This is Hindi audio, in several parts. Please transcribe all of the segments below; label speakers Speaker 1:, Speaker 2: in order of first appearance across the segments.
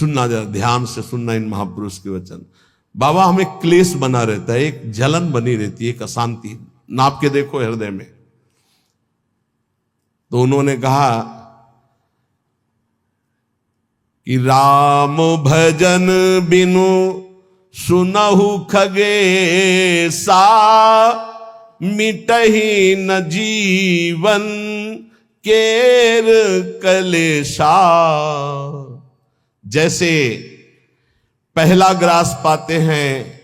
Speaker 1: सुनना, जरा ध्यान से सुनना इन महापुरुष के वचन। बाबा, हमें क्लेश बना रहता है, एक जलन बनी रहती है, एक अशांति, नाप के देखो हृदय में। तो उन्होंने कहा कि राम भजन बिनु सुनहु खगेसा, मिटहि न जीवन केर कलेशा। जैसे पहला ग्रास पाते हैं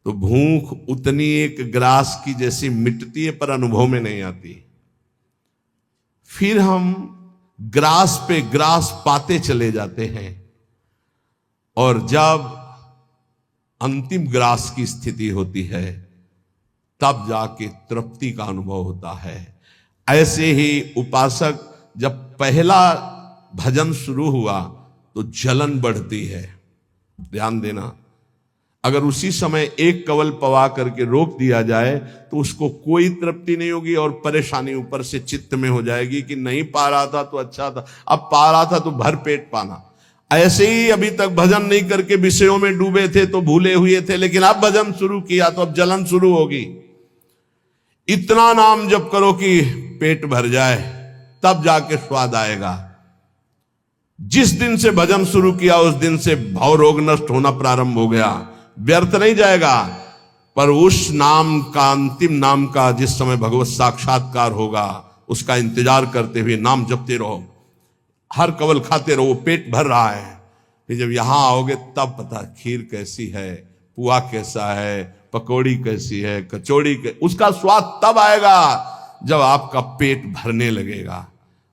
Speaker 1: तो भूख उतनी एक ग्रास की जैसी मिटती है, पर अनुभव में नहीं आती। फिर हम ग्रास पे ग्रास पाते चले जाते हैं, और जब अंतिम ग्रास की स्थिति होती है तब जाके तृप्ति का अनुभव होता है। ऐसे ही उपासक, जब पहला भजन शुरू हुआ तो जलन बढ़ती है। ध्यान देना, अगर उसी समय एक कवल पवा करके रोक दिया जाए तो उसको कोई तृप्ति नहीं होगी, और परेशानी ऊपर से चित्त में हो जाएगी कि नहीं पा रहा था तो अच्छा था, अब पा रहा था तो भर पेट पाना। ऐसे ही अभी तक भजन नहीं करके विषयों में डूबे थे तो भूले हुए थे, लेकिन अब भजन शुरू किया तो अब जलन शुरू होगी। इतना नाम जप करो कि पेट भर जाए, तब जाके स्वाद आएगा। जिस दिन से भजन शुरू किया उस दिन से भव रोग नष्ट होना प्रारंभ हो गया। व्यर्थ नहीं जाएगा, पर उस नाम का, अंतिम नाम का, जिस समय भगवत साक्षात्कार होगा उसका इंतजार करते हुए नाम जपते रहो, हर कवल खाते रहो, पेट भर रहा है। फिर जब यहां आओगे तब पता खीर कैसी है, पुआ कैसा है, पकौड़ी कैसी है, कचौड़ी उसका स्वाद तब आएगा जब आपका पेट भरने लगेगा।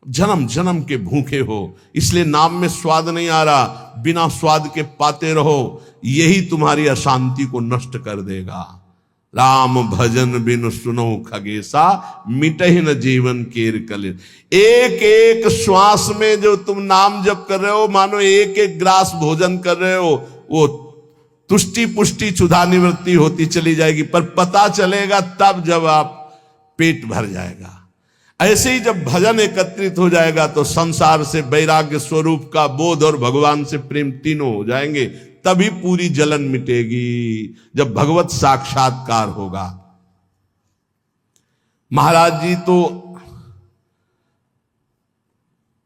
Speaker 1: जन्म जन्म के भूखे हो, इसलिए नाम में स्वाद नहीं आ रहा, बिना स्वाद के पाते रहो, यही तुम्हारी अशांति को नष्ट कर देगा। राम भजन बिनु सुनो खगेसा, मिटहि न जीवन केर कलेश। एक एक श्वास में जो तुम नाम जप कर रहे हो, मानो एक एक ग्रास भोजन कर रहे हो, वो तुष्टि पुष्टि क्षुधा निवृत्ति होती चली जाएगी, पर पता चलेगा तब जब आप पेट भर जाएगा। ऐसे ही जब भजन एकत्रित हो जाएगा तो संसार से वैराग्य स्वरूप का बोध और भगवान से प्रेम तीनों हो जाएंगे, तभी पूरी जलन मिटेगी, जब भगवत साक्षात्कार होगा। महाराज जी तो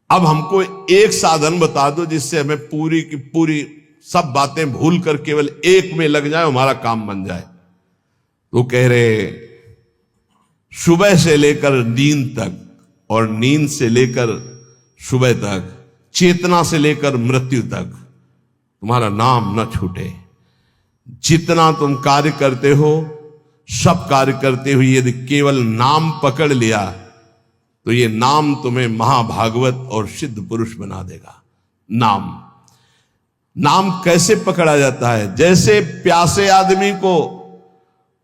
Speaker 1: अब हमको एक साधन बता दो जिससे हमें पूरी की पूरी सब बातें भूल कर केवल एक में लग जाए, हमारा काम बन जाए। तो कह रहे सुबह से लेकर नींद तक और नींद से लेकर सुबह तक, चेतना से लेकर मृत्यु तक तुम्हारा नाम न छूटे। जितना तुम कार्य करते हो, सब कार्य करते हुए यदि केवल नाम पकड़ लिया तो ये नाम तुम्हें महाभागवत और सिद्ध पुरुष बना देगा। नाम कैसे पकड़ा जाता है? जैसे प्यासे आदमी को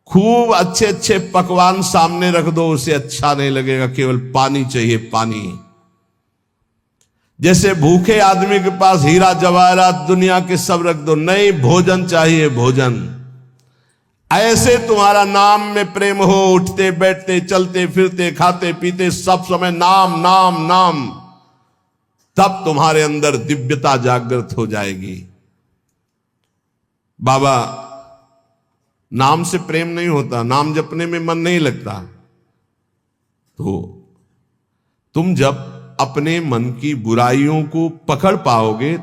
Speaker 1: खूब अच्छे अच्छे पकवान सामने रख दो, उसे अच्छा नहीं लगेगा, केवल पानी चाहिए, पानी। जैसे भूखे आदमी के पास हीरा जवाहरात दुनिया के सब रख दो, नहीं, भोजन चाहिए, भोजन। ऐसे तुम्हारा नाम में प्रेम हो, उठते बैठते चलते फिरते खाते पीते सब समय नाम नाम नाम, तब तुम्हारे अंदर दिव्यता जागृत हो जाएगी। बाबा, नाम से प्रेम नहीं होता, नाम जपने में मन नहीं लगता, तो तुम जब अपने मन की बुराइयों को पकड़ पाओगे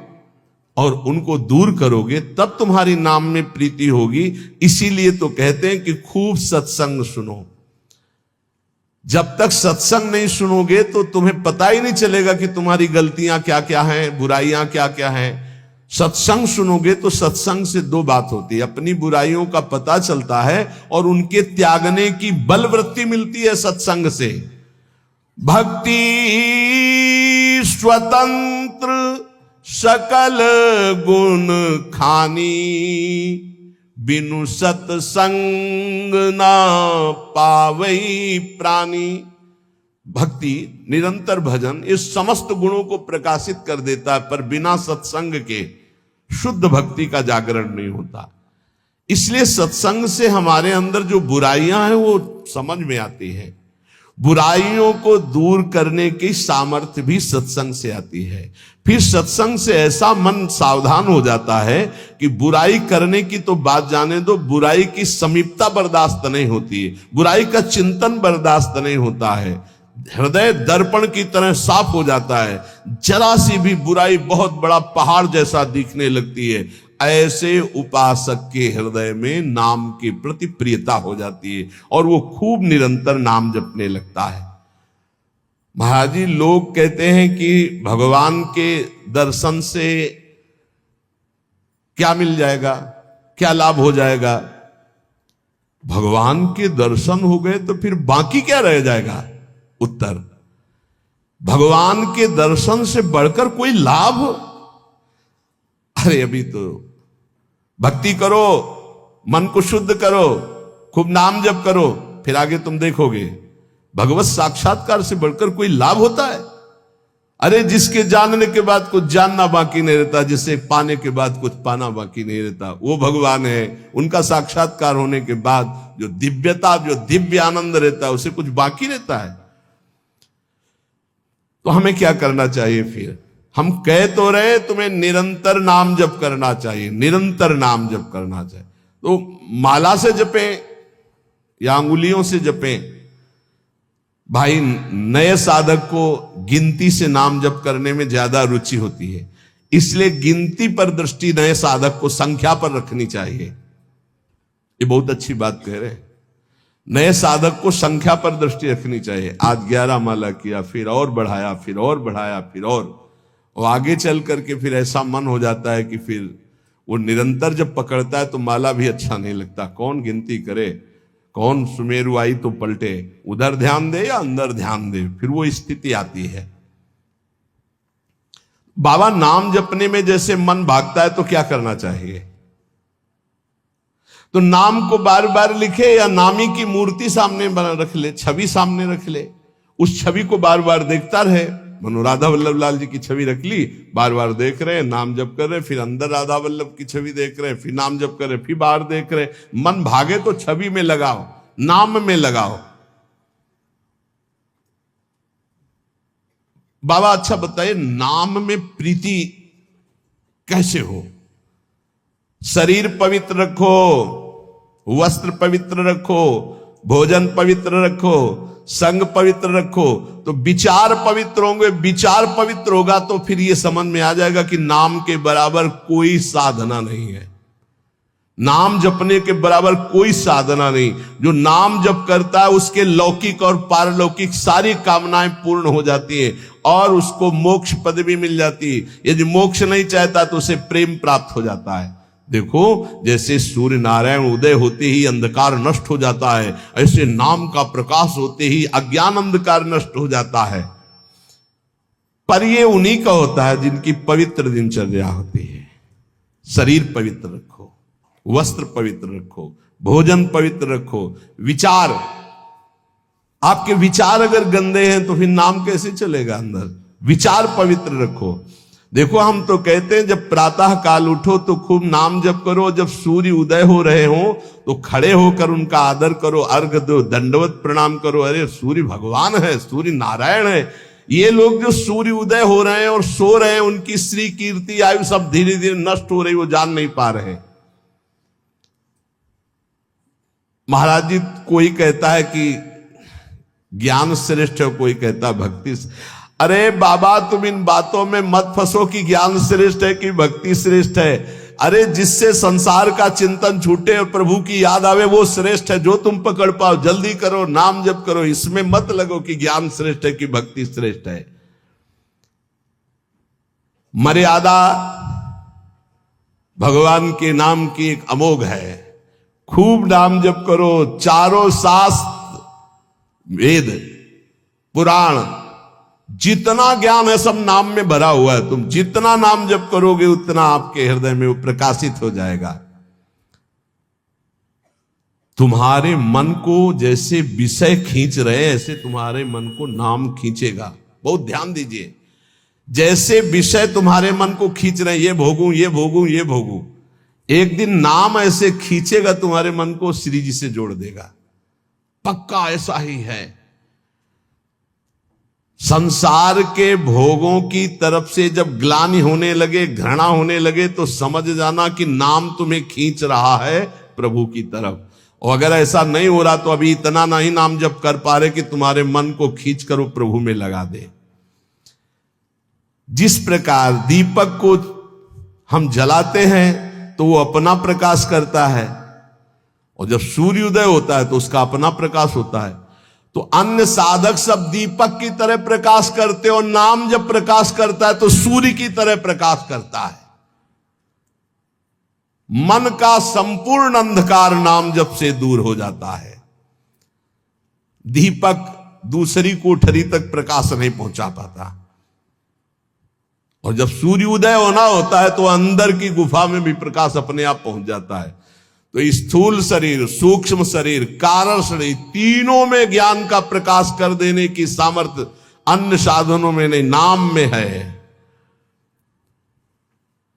Speaker 1: और उनको दूर करोगे तब तुम्हारी नाम में प्रीति होगी। इसीलिए तो कहते हैं कि खूब सत्संग सुनो। जब तक सत्संग नहीं सुनोगे तो तुम्हें पता ही नहीं चलेगा कि तुम्हारी गलतियां क्या क्या हैं, बुराइयां क्या क्या हैं। सत्संग सुनोगे तो सत्संग से दो बात होती है, अपनी बुराइयों का पता चलता है और उनके त्यागने की बलवृत्ति मिलती है सत्संग से। भक्ति स्वतंत्र सकल गुण खानी, बिनु सत्संग ना पावई प्राणी। भक्ति, निरंतर भजन, इस समस्त गुणों को प्रकाशित कर देता है, पर बिना सत्संग के शुद्ध भक्ति का जागरण नहीं होता। इसलिए सत्संग से हमारे अंदर जो बुराइयां हैं वो समझ में आती हैं। बुराइयों को दूर करने की सामर्थ्य भी सत्संग से आती है। फिर सत्संग से ऐसा मन सावधान हो जाता है कि बुराई करने की तो बात जाने दो, बुराई की समीपता बर्दाश्त नहीं होती है, बुराई का चिंतन बर्दाश्त नहीं होता है। हृदय दर्पण की तरह साफ हो जाता है, जरा सी भी बुराई बहुत बड़ा पहाड़ जैसा दिखने लगती है। ऐसे उपासक के हृदय में नाम के प्रति प्रियता हो जाती है और वो खूब निरंतर नाम जपने लगता है। महाराज जी, लोग कहते हैं कि भगवान के दर्शन से क्या मिल जाएगा, क्या लाभ हो जाएगा। भगवान के दर्शन हो गए तो फिर बाकी क्या रह जाएगा। उत्तर, भगवान के दर्शन से बढ़कर कोई लाभ। अरे अभी तो भक्ति करो, मन को शुद्ध करो, खूब नाम जप करो, फिर आगे तुम देखोगे भगवत साक्षात्कार से बढ़कर कोई लाभ होता है। अरे जिसके जानने के बाद कुछ जानना बाकी नहीं रहता, जिसे पाने के बाद कुछ पाना बाकी नहीं रहता, वो भगवान है। उनका साक्षात्कार होने के बाद जो दिव्यता, जो दिव्य आनंद रहता है, उसे कुछ बाकी रहता है। तो हमें क्या करना चाहिए फिर। हम कह तो रहे तुम्हें निरंतर नाम जप करना चाहिए, निरंतर नाम जप करना चाहिए। तो माला से जपें या अंगुलियों से जपें। भाई, नए साधक को गिनती से नाम जप करने में ज्यादा रुचि होती है, इसलिए गिनती पर दृष्टि नए साधक को संख्या पर रखनी चाहिए। ये बहुत अच्छी बात कह रहे हैं। नए साधक को संख्या पर दृष्टि रखनी चाहिए। आज 11 माला किया, फिर और बढ़ाया, फिर और बढ़ाया, फिर और आगे चल करके फिर ऐसा मन हो जाता है कि फिर वो निरंतर जब पकड़ता है तो माला भी अच्छा नहीं लगता। कौन गिनती करे, कौन सुमेरु आई तो पलटे, उधर ध्यान दे या अंदर ध्यान दे, फिर वो स्थिति आती है। बाबा, नाम जपने में जैसे मन भागता है तो क्या करना चाहिए। तो नाम को बार बार लिखे या नामी की मूर्ति सामने बना रख ले, छवि सामने रख ले, उस छवि को बार बार देखता रहे। मनो राधा वल्लभ लाल जी की छवि रख ली, बार बार देख रहे हैं, नाम जप कर रहे हैं, फिर अंदर राधा वल्लभ की छवि देख रहे हैं, फिर नाम जप कर रहे हैं, फिर बाहर देख रहे हैं। मन भागे तो छवि में लगाओ, नाम में लगाओ। बाबा अच्छा बताइए, नाम में प्रीति कैसे हो। शरीर पवित्र रखो, वस्त्र पवित्र रखो, भोजन पवित्र रखो, संग पवित्र रखो, तो विचार पवित्र होंगे। विचार पवित्र होगा तो फिर ये समझ में आ जाएगा कि नाम के बराबर कोई साधना नहीं है। नाम जपने के बराबर कोई साधना नहीं। जो नाम जप करता है उसके लौकिक और पारलौकिक सारी कामनाएं पूर्ण हो जाती हैं और उसको मोक्ष पदवी मिल जाती है। यदि मोक्ष नहीं चाहता तो उसे प्रेम प्राप्त हो जाता है। देखो, जैसे सूर्य नारायण उदय होते ही अंधकार नष्ट हो जाता है, ऐसे नाम का प्रकाश होते ही अज्ञान अंधकार नष्ट हो जाता है। पर ये उन्हीं का होता है जिनकी पवित्र दिनचर्या होती है। शरीर पवित्र रखो, वस्त्र पवित्र रखो, भोजन पवित्र रखो, विचार। आपके विचार अगर गंदे हैं तो फिर नाम कैसे चलेगा अंदर। विचार पवित्र रखो। देखो, हम तो कहते हैं जब प्रातः काल उठो तो खूब नाम जप करो, जब सूर्य उदय हो रहे हो तो खड़े होकर उनका आदर करो, अर्घ दो, दंडवत प्रणाम करो। अरे सूर्य भगवान है, सूर्य नारायण है। ये लोग जो सूर्य उदय हो रहे हैं और सो रहे हैं, उनकी श्री कीर्ति आयु सब धीरे धीरे नष्ट हो रही, वो जान नहीं पा रहे। महाराज जी, कोई कहता है कि ज्ञान श्रेष्ठ है, कोई कहता है भक्ति। अरे बाबा, तुम इन बातों में मत फंसो कि ज्ञान श्रेष्ठ है कि भक्ति श्रेष्ठ है। अरे जिससे संसार का चिंतन छूटे और प्रभु की याद आवे वो श्रेष्ठ है। जो तुम पकड़ पाओ जल्दी करो, नाम जप करो। इसमें मत लगो कि ज्ञान श्रेष्ठ है कि भक्ति श्रेष्ठ है। मर्यादा भगवान के नाम की एक अमोघ है। खूब नाम जप करो। चारों शास्त्र, वेद, पुराण, जितना ज्ञान है सब नाम में भरा हुआ है। तुम जितना नाम जप करोगे उतना आपके हृदय में वो प्रकाशित हो जाएगा। तुम्हारे मन को जैसे विषय खींच रहे ऐसे तुम्हारे मन को नाम खींचेगा। बहुत ध्यान दीजिए, जैसे विषय तुम्हारे मन को खींच रहे, ये भोगूं, ये भोगूं, ये भोगूं, एक दिन नाम ऐसे खींचेगा तुम्हारे मन को, श्री जी से जोड़ देगा। पक्का ऐसा ही है। संसार के भोगों की तरफ से जब ग्लानि होने लगे, घृणा होने लगे, तो समझ जाना कि नाम तुम्हें खींच रहा है प्रभु की तरफ। और अगर ऐसा नहीं हो रहा तो अभी इतना नहीं नाम जप कर पा रहे कि तुम्हारे मन को खींच कर वो प्रभु में लगा दे। जिस प्रकार दीपक को हम जलाते हैं तो वो अपना प्रकाश करता है, और जब सूर्योदय होता है तो उसका अपना प्रकाश होता है। तो अन्य साधक सब दीपक की तरह प्रकाश करते, और नाम जब प्रकाश करता है तो सूर्य की तरह प्रकाश करता है। मन का संपूर्ण अंधकार नाम जप से दूर हो जाता है। दीपक दूसरी कोठरी तक प्रकाश नहीं पहुंचा पाता, और जब सूर्योदय होना होता है तो अंदर की गुफा में भी प्रकाश अपने आप पहुंच जाता है। तो स्थूल शरीर, सूक्ष्म शरीर, कारण शरीर, तीनों में ज्ञान का प्रकाश कर देने की सामर्थ्य अन्य साधनों में नहीं, नाम में है।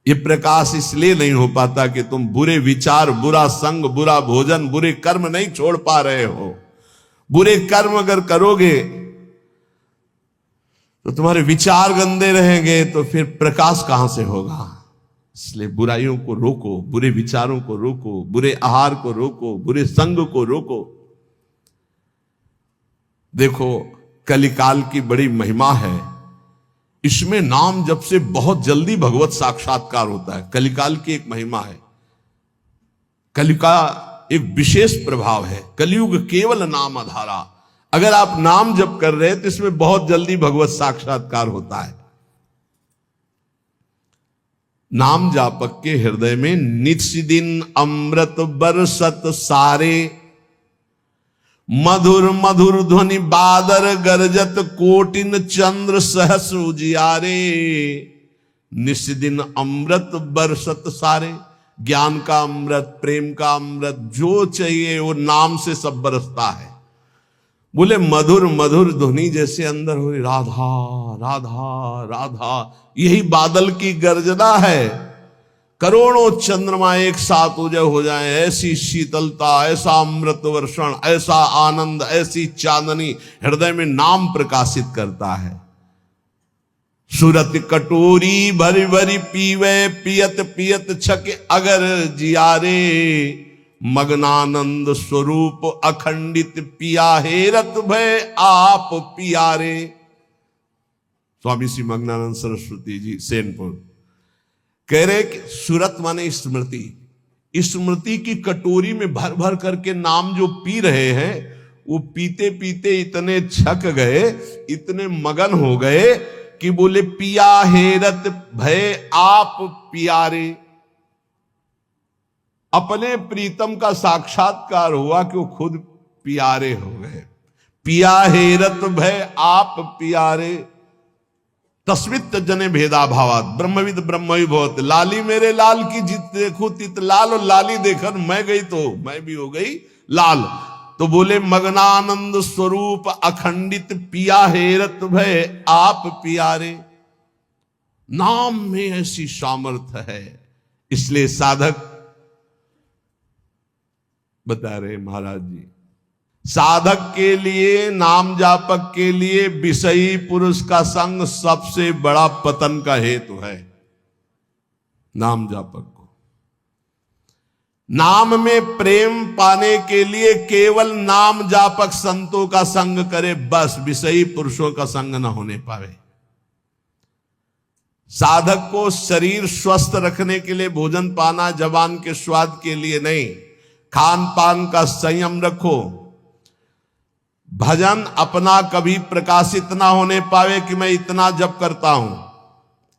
Speaker 1: ये प्रकाश इसलिए नहीं हो पाता कि तुम बुरे विचार, बुरा संग, बुरा भोजन, बुरे कर्म नहीं छोड़ पा रहे हो। बुरे कर्म अगर करोगे तो तुम्हारे विचार गंदे रहेंगे, तो फिर प्रकाश कहां से होगा। इसलिए बुराइयों को रोको, बुरे विचारों को रोको, बुरे आहार को रोको, बुरे संग को रोको। देखो, कलिकाल की बड़ी महिमा है, इसमें नाम जप से बहुत जल्दी भगवत साक्षात्कार होता है। कलिकाल की एक महिमा है, कलि का एक विशेष प्रभाव है। कलयुग केवल नाम आधारा। अगर आप नाम जप कर रहे हैं तो इसमें बहुत जल्दी भगवत साक्षात्कार होता है। नाम जापक के हृदय में नित्य दिन अमृत बरसत सारे, मधुर मधुर ध्वनि बादर गरजत, कोटिन चंद्र सहस उजियारे। नित्य दिन अमृत बरसत सारे, ज्ञान का अमृत, प्रेम का अमृत, जो चाहिए वो नाम से सब बरसता है। बोले मधुर मधुर ध्वनि जैसे अंदर हो, राधा राधा राधा, यही बादल की गर्जना है। करोड़ों चंद्रमा एक साथ उदय हो जाए, ऐसी शीतलता, ऐसा अमृत वर्षण, ऐसा आनंद, ऐसी चांदनी हृदय में नाम प्रकाशित करता है। सुरत कटोरी भरी भरी पीवे, पियत पियत छक अगर जियारे। मग्नानंद स्वरूप अखंडित पिया हेरत भय आप पियारे। स्वामी श्री मग्नानंद सरस्वती जी सेनपुर कह रहे कि सुरत माने स्मृति, स्मृति की कटोरी में भर भर करके नाम जो पी रहे हैं, वो पीते पीते इतने छक गए, इतने मगन हो गए कि बोले पिया हेरत भय आप पियारे। अपने प्रीतम का साक्षात्कार हुआ कि वो खुद प्यारे हो गए। पिया हेरत भय आप प्यारे, तस्मित जने भेदा भावात, ब्रह्मविद ब्रह्मवि भवत। लाली मेरे लाल की जित देखो तित लाल, और लाली देखकर मैं गई तो मैं भी हो गई लाल। तो बोले मग्नानंद स्वरूप अखंडित पिया हेरत भय आप प्यारे। नाम में ऐसी सामर्थ्य है, इसलिए साधक बता रहे महाराज जी, साधक के लिए, नाम जापक के लिए विषयी पुरुष का संग सबसे बड़ा पतन का हेतु है। नाम जापक को नाम में प्रेम पाने के लिए केवल नाम जापक संतों का संग करे, बस विषयी पुरुषों का संग न होने पावे। साधक को शरीर स्वस्थ रखने के लिए भोजन पाना, जबान के स्वाद के लिए नहीं, खान पान का संयम रखो। भजन अपना कभी प्रकाशित ना होने पावे कि मैं इतना जप करता हूं,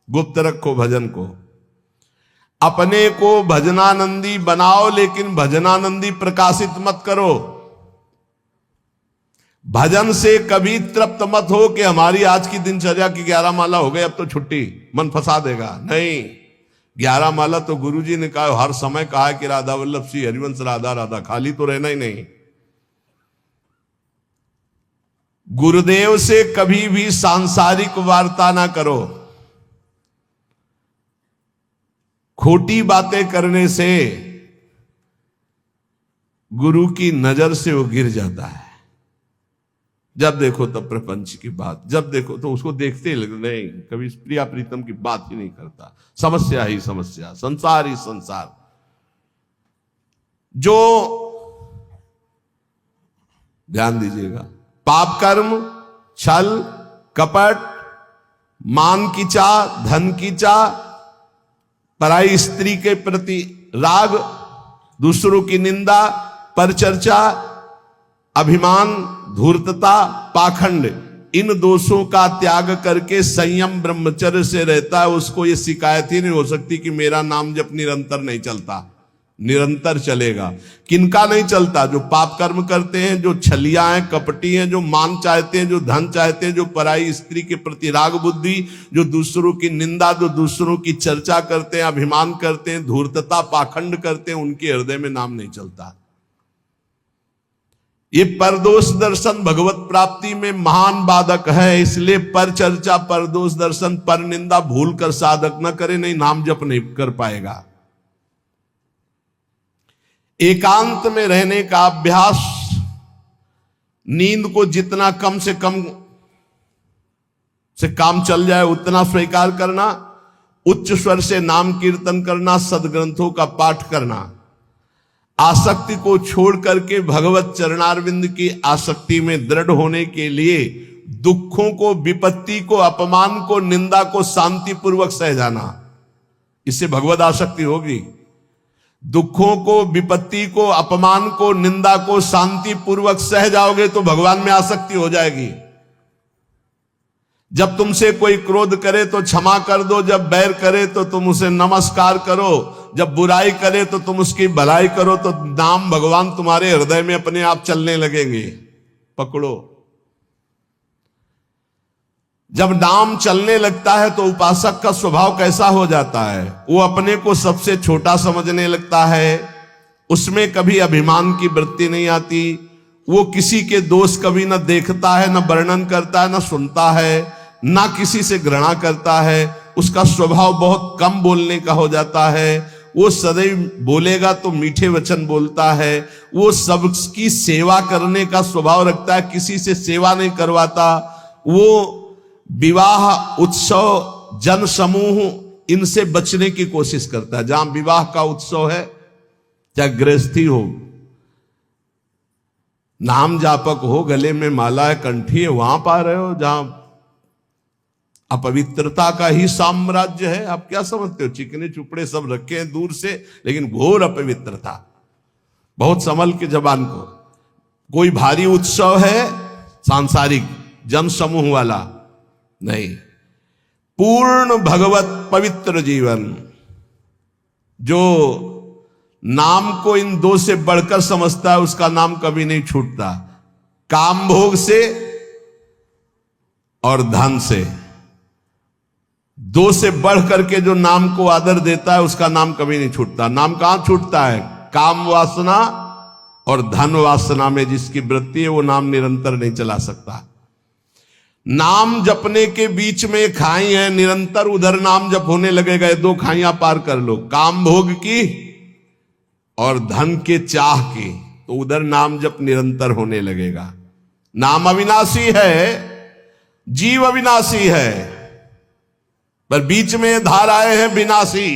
Speaker 1: गुप्त रखो भजन को। अपने को भजनानंदी बनाओ, लेकिन भजनानंदी प्रकाशित मत करो। भजन से कभी तृप्त मत हो कि हमारी आज की दिनचर्या की 11 माला हो गई, अब तो छुट्टी, मन फंसा देगा। नहीं, 11 माला तो गुरुजी ने कहा, हर समय कहा कि राधा वल्लभ श्री हरिवंश राधा राधा, खाली तो रहना ही नहीं। गुरुदेव से कभी भी सांसारिक वार्ता ना करो। खोटी बातें करने से गुरु की नजर से वो गिर जाता है। जब देखो तब प्रपंच की बात, जब देखो तो उसको देखते ही नहीं, कभी प्रिया प्रीतम की बात ही नहीं करता, समस्या ही समस्या, संसार ही संसार। जो ध्यान दीजिएगा, पाप कर्म, छल कपट, मान की चाह, धन की चाह, पराई स्त्री के प्रति राग, दूसरों की निंदा, परचर्चा, अभिमान, धूर्तता, पाखंड, इन दोषों का त्याग करके संयम ब्रह्मचर्य से रहता है, उसको ये शिकायत ही नहीं हो सकती कि मेरा नाम जब निरंतर नहीं चलता। निरंतर चलेगा। किनका नहीं चलता? जो पाप कर्म करते हैं, जो छलिया हैं, कपटी हैं, जो मान चाहते हैं, जो धन चाहते हैं, जो पराई स्त्री के प्रति राग बुद्धि, जो दूसरों की निंदा, जो दूसरों की चर्चा करते हैं, अभिमान करते हैं, धूर्तता, पाखंड करते हैं, उनके हृदय में नाम नहीं चलता। ये परदोष दर्शन भगवत प्राप्ति में महान बाधक है। इसलिए पर चर्चा, परदोष दर्शन, पर निंदा भूल कर साधक न करे, नहीं नाम जप नहीं कर पाएगा। एकांत में रहने का अभ्यास, नींद को जितना कम से कम से काम चल जाए उतना स्वीकार करना, उच्च स्वर से नाम कीर्तन करना, सदग्रंथों का पाठ करना, आसक्ति को छोड़ करके भगवत चरणारविंद की आसक्ति में दृढ़ होने के लिए दुखों को, विपत्ति को, अपमान को, निंदा को शांतिपूर्वक सह जाना, इससे भगवत आसक्ति होगी। दुखों को, विपत्ति को, अपमान को, निंदा को शांतिपूर्वक सह जाओगे तो भगवान में आसक्ति हो जाएगी। जब तुमसे कोई क्रोध करे तो क्षमा कर दो, जब बैर करे तो तुम उसे नमस्कार करो, जब बुराई करे तो तुम उसकी भलाई करो, तो नाम भगवान तुम्हारे हृदय में अपने आप चलने लगेंगे। पकड़ो। जब नाम चलने लगता है तो उपासक का स्वभाव कैसा हो जाता है? वो अपने को सबसे छोटा समझने लगता है, उसमें कभी अभिमान की वृत्ति नहीं आती, वो किसी के दोष कभी न देखता है, न वर्णन करता है, न सुनता है, ना किसी से घृणा करता है। उसका स्वभाव बहुत कम बोलने का हो जाता है। वो सदैव बोलेगा तो मीठे वचन बोलता है। वो सबकी सेवा करने का स्वभाव रखता है, किसी से सेवा नहीं करवाता। वो विवाह, उत्सव, जन समूह, इनसे बचने की कोशिश करता है। जहां विवाह का उत्सव है, चाहे गृहस्थी हो, नाम जापक हो, गले में माला है, कंठी है, वहां पा रहे हो जहां अपवित्रता का ही साम्राज्य है। आप क्या समझते हो? चिकने चुपड़े सब रखे हैं दूर से, लेकिन घोर अपवित्रता। बहुत संभल के जबान को। कोई भारी उत्सव है सांसारिक, जन समूह वाला नहीं, पूर्ण भगवत पवित्र जीवन। जो नाम को इन दो से बढ़कर समझता है, उसका नाम कभी नहीं छूटता। काम भोग से और धन से, दो से बढ़ करके जो नाम को आदर देता है, उसका नाम कभी नहीं छूटता। नाम कहां छूटता है? काम वासना और धन वासना में जिसकी वृत्ति है, वो नाम निरंतर नहीं चला सकता। नाम जपने के बीच में खाई है, निरंतर उधर नाम जप होने लगेगा। दो खाइयां पार कर लो, काम भोग की और धन के चाह की, तो उधर नाम जप निरंतर होने लगेगा। नाम अविनाशी है, जीव अविनाशी है, पर बीच में धाराएं हैं विनाशी।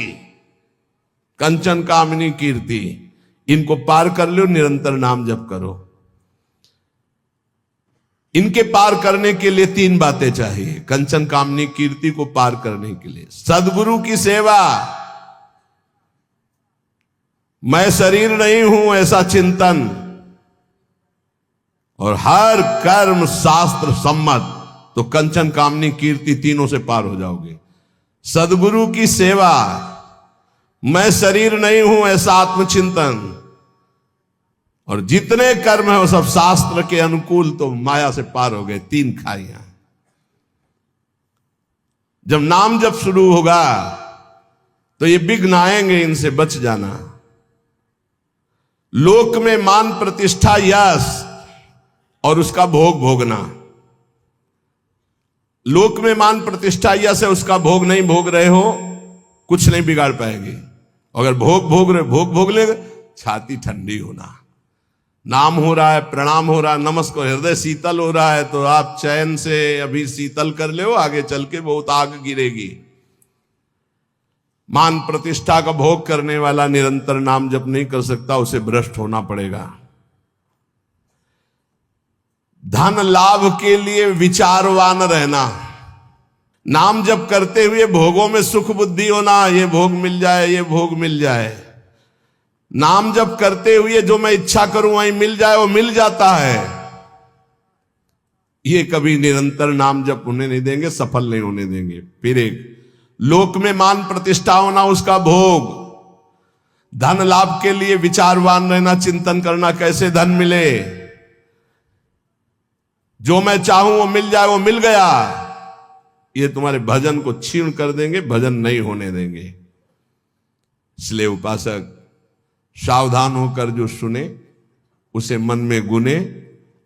Speaker 1: कंचन, कामिनी, कीर्ति, इनको पार कर लो, निरंतर नाम जप करो। इनके पार करने के लिए तीन बातें चाहिए। कंचन, कामनी, कीर्ति को पार करने के लिए सदगुरु की सेवा, मैं शरीर नहीं हूं ऐसा चिंतन, और हर कर्म शास्त्र सम्मत, तो कंचन, कामनी, कीर्ति तीनों से पार हो जाओगे। सदगुरु की सेवा, मैं शरीर नहीं हूं ऐसा आत्मचिंतन, और जितने कर्म है वो सब शास्त्र के अनुकूल, तो माया से पार हो गए। तीन खाइयां। जब नाम जब शुरू होगा तो ये विघ्न आएंगे, इनसे बच जाना। लोक में मान, प्रतिष्ठा, यश और उसका भोग भोगना। लोक में मान, प्रतिष्ठा, यश है, उसका भोग नहीं भोग रहे हो, कुछ नहीं बिगाड़ पाएगी। अगर भोग भोग रहे, भोग भोग ले, छाती ठंडी होना, नाम हो रहा है, प्रणाम हो रहा है, नमस्कार, हृदय शीतल हो रहा है, तो आप चैन से अभी शीतल कर ले, आगे चल के बहुत आग गिरेगी। मान प्रतिष्ठा का भोग करने वाला निरंतर नाम जप नहीं कर सकता, उसे भ्रष्ट होना पड़ेगा। धन लाभ के लिए विचारवान रहना, नाम जप करते हुए भोगों में सुख बुद्धि होना, ये भोग मिल जाए, ये भोग मिल जाए। नाम जप करते हुए जो मैं इच्छा करूं वही मिल जाए, वो मिल जाता है। ये कभी निरंतर नाम जप होने नहीं देंगे, सफल नहीं होने देंगे। फिर एक लोक में मान प्रतिष्ठा होना, उसका भोग। धन लाभ के लिए विचारवान रहना, चिंतन करना कैसे धन मिले, जो मैं चाहूं वो मिल जाए, वो मिल गया। ये तुम्हारे भजन को क्षीण कर देंगे, भजन नहीं होने देंगे। इसलिए उपासक सावधान होकर जो सुने उसे मन में गुने,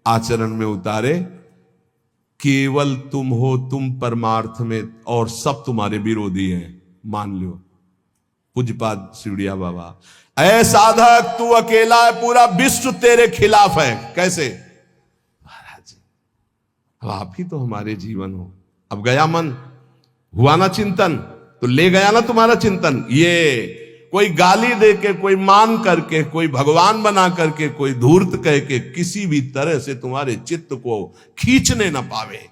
Speaker 1: आचरण में उतारे। केवल तुम हो, तुम परमार्थ में, और सब तुम्हारे विरोधी हैं, मान लो। पूज्यपाद शिवड़िया बाबा, ऐ साधक तू अकेला है, पूरा विश्व तेरे खिलाफ है। कैसे महाराज, अब आप ही तो हमारे जीवन हो। अब गया मन, हुआ ना चिंतन, तो ले गया ना तुम्हारा चिंतन। ये कोई गाली दे के, कोई मान करके, कोई भगवान बना करके, कोई धूर्त कह के किसी भी तरह से तुम्हारे चित्त को खींचने ना पावे।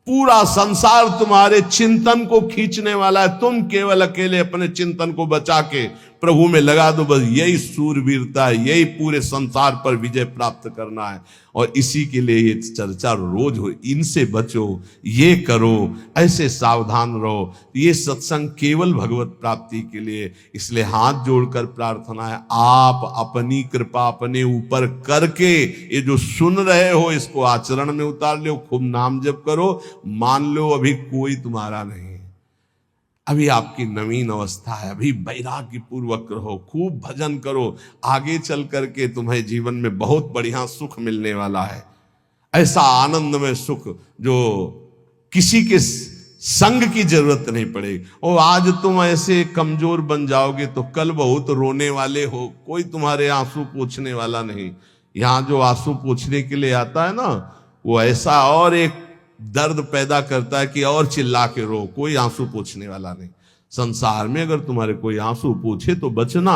Speaker 1: पूरा संसार तुम्हारे चिंतन को खींचने वाला है, तुम केवल अकेले अपने चिंतन को बचा के प्रभु में लगा दो। बस यही सूरवीरता है, यही पूरे संसार पर विजय प्राप्त करना है। और इसी के लिए ये चर्चा रोज हो, इनसे बचो, ये करो, ऐसे सावधान रहो। ये सत्संग केवल भगवत प्राप्ति के लिए। इसलिए हाथ जोड़कर प्रार्थना है, आप अपनी कृपा अपने ऊपर करके ये जो सुन रहे हो इसको आचरण में उतार लो। खूब नाम जप करो। मान लो अभी कोई तुम्हारा नहीं, अभी आपकी नवीन अवस्था है, अभी वैराग्य पूर्वक रहो, खूब भजन करो। आगे चल करके तुम्हें जीवन में बहुत बढ़िया सुख मिलने वाला है। ऐसा आनंदमय सुख जो किसी के संग की जरूरत नहीं पड़ेगी। और आज तुम ऐसे कमजोर बन जाओगे तो कल बहुत रोने वाले हो, कोई तुम्हारे आंसू पोंछने वाला नहीं। यहां जो आंसू पोंछने के लिए आता है ना, वो ऐसा और एक दर्द पैदा करता है कि और चिल्ला के रो, कोई आंसू पोंछने वाला नहीं। संसार में अगर तुम्हारे कोई आंसू पूछे तो बचना,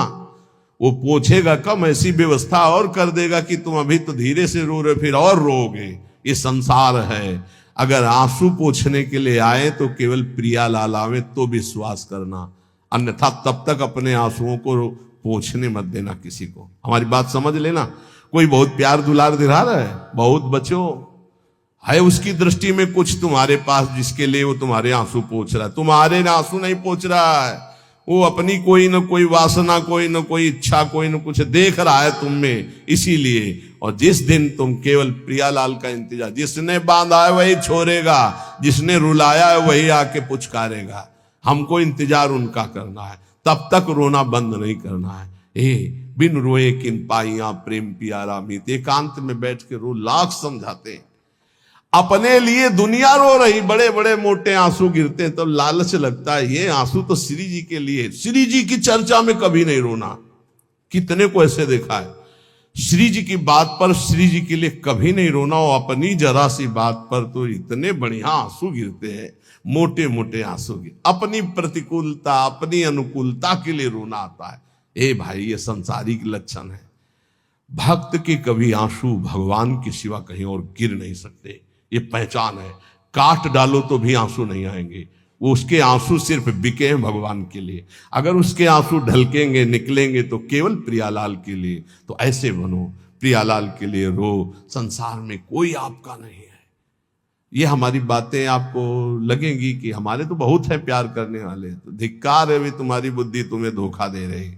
Speaker 1: वो पूछेगा कम, ऐसी व्यवस्था और कर देगा कि तुम अभी तो धीरे से रो रहे, फिर और रोगे। ये संसार है। अगर आंसू पोंछने के लिए आए तो केवल प्रियालाल आवे तो विश्वास करना, अन्यथा तब तक अपने आंसुओं को पोंछने मत देना किसी को। हमारी बात समझ लेना। कोई बहुत प्यार दुलार दिला रहा है, बहुत बचो, है उसकी दृष्टि में कुछ तुम्हारे पास जिसके लिए वो तुम्हारे आंसू पोंछ रहा है। तुम्हारे आंसू नहीं पोंछ रहा है, वो अपनी कोई न कोई वासना, कोई न कोई इच्छा, कोई न कुछ देख रहा है तुम में, इसीलिए। और जिस दिन तुम केवल प्रियालाल का इंतजार, जिसने बांधा है वही छोड़ेगा, जिसने रुलाया है वही आके पुचकारेगा। हमको इंतजार उनका करना है, तब तक रोना बंद नहीं करना है। बिन रोए किन पाइया प्रेम प्यारा मीत, एकांत में बैठ के रो, लाख समझाते हैं। अपने लिए दुनिया रो रही, बड़े बड़े मोटे आंसू गिरते हैं, तो लालच लगता है ये आंसू तो श्री जी के लिए। श्री जी की चर्चा में कभी नहीं रोना। कितने को ऐसे देखा है, श्री जी की बात पर, श्री जी के लिए कभी नहीं रोना। और अपनी जरा सी बात पर तो इतने बढ़िया आंसू गिरते हैं, मोटे मोटे आंसू गिर। अपनी प्रतिकूलता, अपनी अनुकूलता के लिए रोना आता है। ए भाई, ये संसारिक लक्षण है। भक्त के कभी आंसू भगवान के सिवा कहीं और गिर नहीं सकते, ये पहचान है। काट डालो तो भी आंसू नहीं आएंगे, वो उसके आंसू सिर्फ बिके हैं भगवान के लिए। अगर उसके आंसू ढलकेंगे, निकलेंगे तो केवल प्रियालाल के लिए। तो ऐसे बनो, प्रियालाल के लिए रो। संसार में कोई आपका नहीं है। ये हमारी बातें आपको लगेंगी कि हमारे तो बहुत है प्यार करने वाले, तो धिक्कार है भी तुम्हारी बुद्धि तुम्हें धोखा दे रही।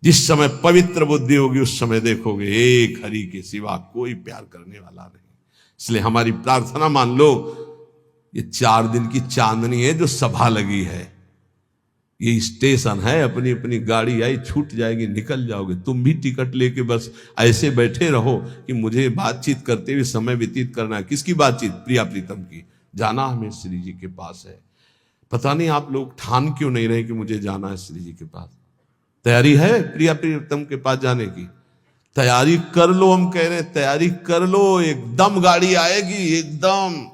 Speaker 1: जिस समय पवित्र बुद्धि होगी उस समय देखोगे एक हरि के सिवा कोई प्यार करने वाला नहीं। इसलिए हमारी प्रार्थना मान लो, ये 4 दिन की चांदनी है जो सभा लगी है, ये स्टेशन है। अपनी अपनी गाड़ी आई, छूट जाएगी, निकल जाओगे। तुम भी टिकट लेके बस ऐसे बैठे रहो कि मुझे बातचीत करते हुए समय व्यतीत करना है। किसकी बातचीत? प्रिया प्रीतम की। जाना हमें श्री जी के पास है। पता नहीं आप लोग ठान क्यों नहीं रहे कि मुझे जाना है श्री जी के पास। तैयारी है प्रिया प्रीतम के पास जाने की? तैयारी कर लो, हम कह रहे हैं तैयारी कर लो, एकदम गाड़ी आएगी एकदम।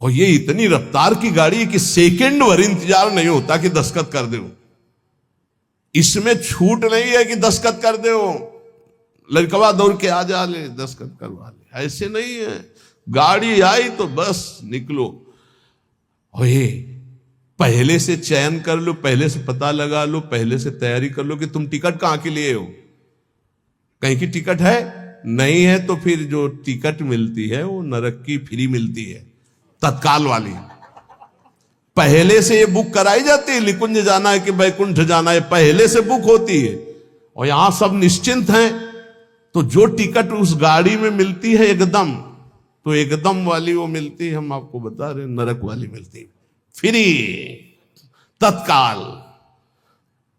Speaker 1: और ये इतनी रफ्तार की गाड़ी है कि सेकंड भर इंतजार नहीं होता कि दस्तखत कर दो। इसमें छूट नहीं है कि दस्तखत कर दो, लड़कवा दौड़ के आ जा ले दस्तखत करवा ले, ऐसे नहीं है। गाड़ी आई तो बस निकलो। और ये पहले से चयन कर लो, पहले से पता लगा लो, पहले से तैयारी कर लो कि तुम टिकट कहां के लिए हो। कहीं की टिकट है नहीं है तो फिर जो टिकट मिलती है वो नरक की फ्री मिलती है, तत्काल वाली। पहले से ये बुक कराई जाती है, निकुंज जाना है कि बैकुंठ जाना है, पहले से बुक होती है। और यहां सब निश्चिंत हैं, तो जो टिकट उस गाड़ी में मिलती है एकदम, तो एकदम वाली वो मिलती है, हम आपको बता रहे नरक वाली मिलती है फ्री, तत्काल।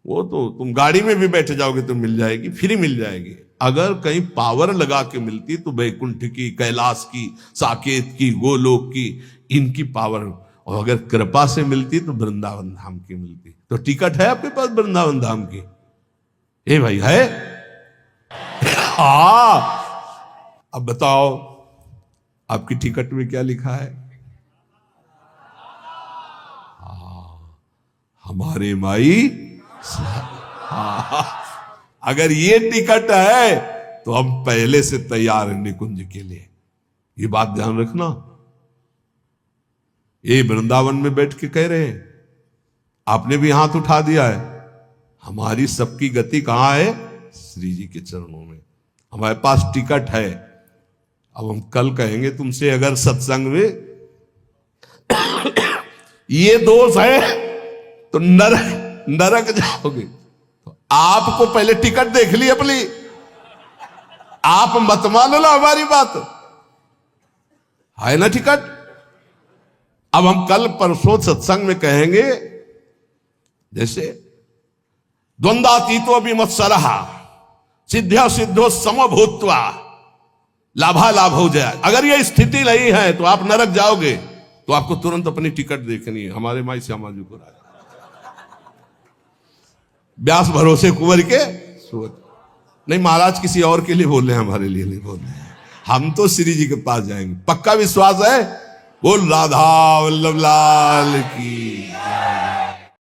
Speaker 1: वो तो तुम गाड़ी में भी बैठ जाओगे तो मिल जाएगी, फ्री मिल जाएगी। अगर कहीं पावर लगा के मिलती तो बैकुंठ की, कैलाश की, साकेत की, गोलोक की, इनकी पावर। और अगर कृपा से मिलती तो वृंदावन धाम की मिलती। तो टिकट है आपके पास वृंदावन धाम की? ए भाई है? हाँ। अब बताओ आपकी टिकट में क्या लिखा है? हमारे माई। हाँ, अगर ये टिकट है तो हम पहले से तैयार हैं निकुंज के लिए। ये बात ध्यान रखना। ये वृंदावन में बैठ के कह रहे हैं, आपने भी हाथ उठा दिया है। हमारी सबकी गति कहां है? श्री जी के चरणों में। हमारे पास टिकट है। अब हम कल कहेंगे तुमसे, अगर सत्संग में ये दोष है तो नरक जाओगे। तो आपको पहले टिकट देख ली अपनी, आप मत मान लो हमारी बात, है ना टिकट। अब हम कल परसों सत्संग में कहेंगे, जैसे द्वंद्वातीतो विमत्सरः सिद्ध्या सिद्धो समभूत्वा लाभा लाभ हो जाए। अगर ये स्थिति नहीं है तो आप नरक जाओगे। तो आपको तुरंत अपनी टिकट देखनी है। हमारे माई श्यामा जी को राजा व्यास भरोसे कुंवर के सोच। नहीं, महाराज किसी और के लिए बोल रहे हैं, हमारे लिए नहीं बोल रहे हैं। हम तो श्री जी के पास जाएंगे, पक्का विश्वास है। बोल राधा वल्लभ लाल की।